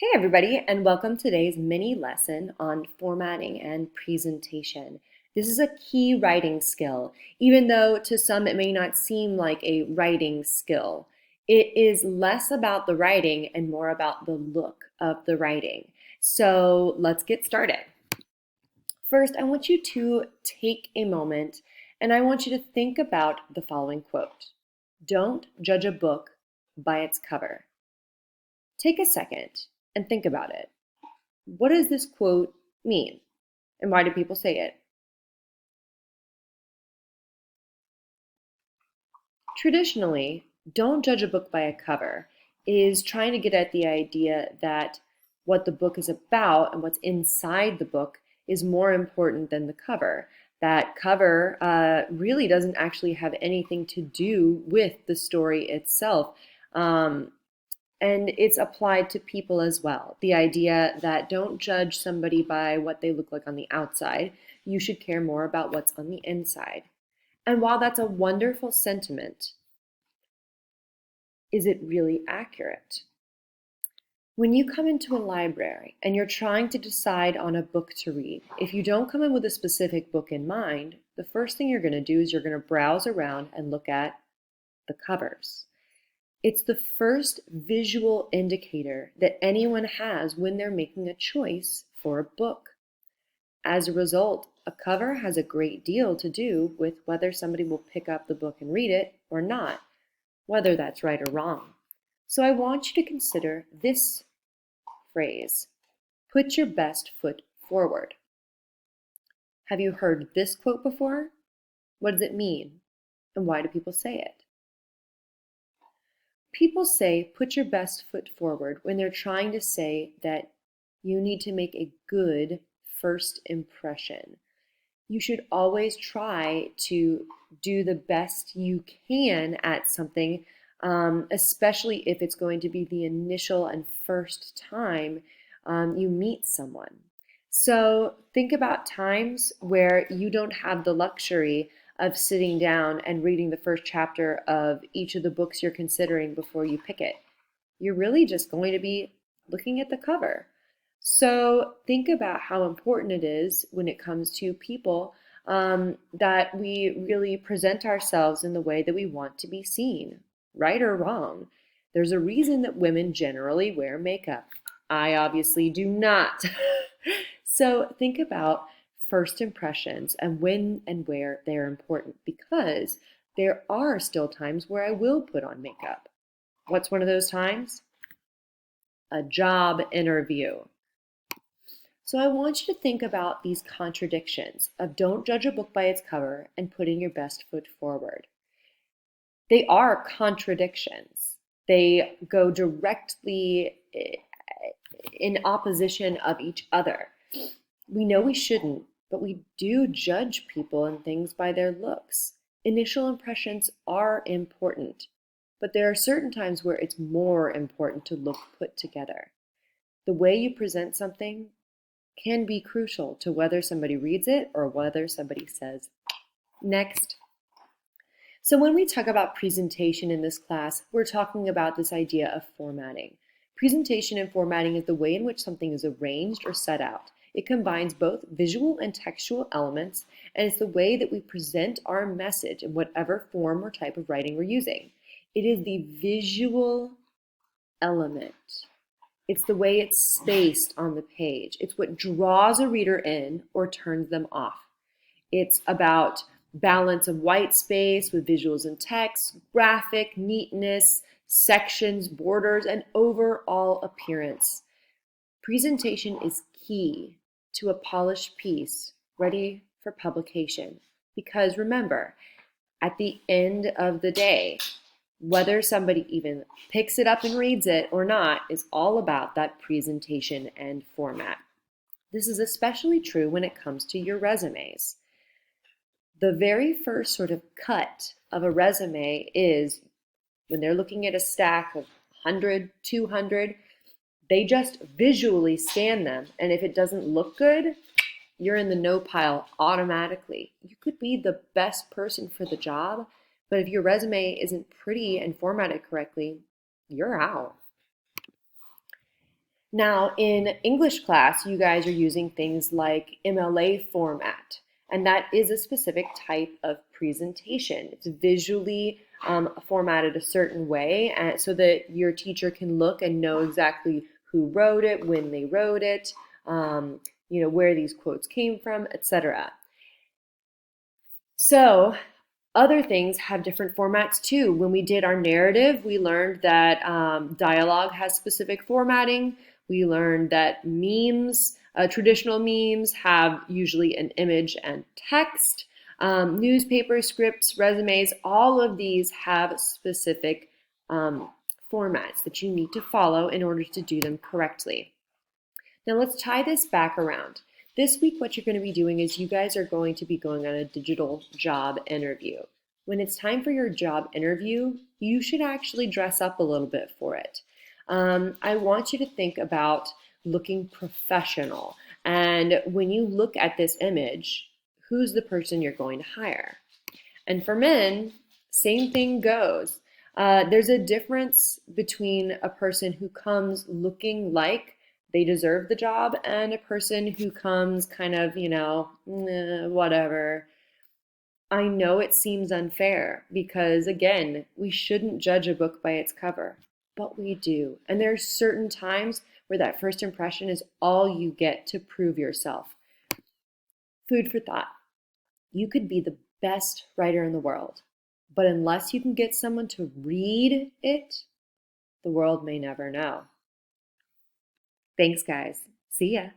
Hey everybody, and welcome to today's mini lesson on formatting and presentation. This is a key writing skill, even though to some it may not seem like a writing skill. It is less about the writing and more about the look of the writing. So let's get started. First, I want you to take a moment and I want you to think about the following quote. Don't judge a book by its cover. Take a second and think about it. What does this quote mean? And why do people say it? Traditionally, don't judge a book by a cover is trying to get at the idea that what the book is about and what's inside the book is more important than the cover. That cover really doesn't actually have anything to do with the story itself. And it's applied to people as well. The idea that don't judge somebody by what they look like on the outside. You should care more about what's on the inside. And while that's a wonderful sentiment, is it really accurate? When you come into a library and you're trying to decide on a book to read, if you don't come in with a specific book in mind, the first thing you're going to do is you're going to browse around and look at the covers. It's the first visual indicator that anyone has when they're making a choice for a book. As a result, a cover has a great deal to do with whether somebody will pick up the book and read it or not, whether that's right or wrong. So I want you to consider this phrase, put your best foot forward. Have you heard this quote before? What does it mean? And why do people say it? People say put your best foot forward when they're trying to say that you need to make a good first impression. You should always try to do the best you can at something, especially if it's going to be the initial and first time you meet someone. So think about times where you don't have the luxury of sitting down and reading the first chapter of each of the books you're considering before you pick it. You're really just going to be looking at the cover. So think about how important it is when it comes to people that we really present ourselves in the way that we want to be seen, right or wrong. There's a reason that women generally wear makeup. I obviously do not. So think about first impressions and when and where they're important because there are still times where I will put on makeup. What's one of those times? A job interview. So I want you to think about these contradictions of don't judge a book by its cover and putting your best foot forward. They are contradictions. They go directly in opposition of each other. We know we shouldn't, but we do judge people and things by their looks. Initial impressions are important, but there are certain times where it's more important to look put together. The way you present something can be crucial to whether somebody reads it or whether somebody says, next. So when we talk about presentation in this class, we're talking about this idea of formatting. Presentation and formatting is the way in which something is arranged or set out. It combines both visual and textual elements, and it's the way that we present our message in whatever form or type of writing we're using. It is the visual element. It's the way it's spaced on the page. It's what draws a reader in or turns them off. It's about balance of white space with visuals and text, graphic neatness, sections, borders, and overall appearance. Presentation is key to a polished piece ready for publication. Because remember, at the end of the day, whether somebody even picks it up and reads it or not is all about that presentation and format. This is especially true when it comes to your resumes. The very first sort of cut of a resume is when they're looking at a stack of 100, 200, they just visually scan them. And if it doesn't look good, you're in the no pile automatically. You could be the best person for the job, but if your resume isn't pretty and formatted correctly, you're out. Now, in English class, you guys are using things like MLA format, and that is a specific type of presentation. It's visually formatted a certain way so that your teacher can look and know exactly who wrote it, when they wrote it, where these quotes came from, etc. So, other things have different formats too. When we did our narrative, we learned that dialogue has specific formatting. We learned that memes, traditional memes, have usually an image and text. Newspaper scripts, resumes, all of these have specific formats that you need to follow in order to do them correctly. Now let's tie this back around. This week, what you're going to be doing is you guys are going to be going on a digital job interview. When it's time for your job interview, you should actually dress up a little bit for it. I want you to think about looking professional. And when you look at this image, who's the person you're going to hire? And for men, same thing goes. There's a difference between a person who comes looking like they deserve the job and a person who comes kind of, whatever. I know it seems unfair because, again, we shouldn't judge a book by its cover, but we do. And there are certain times where that first impression is all you get to prove yourself. Food for thought. You could be the best writer in the world, but unless you can get someone to read it, the world may never know. Thanks, guys. See ya.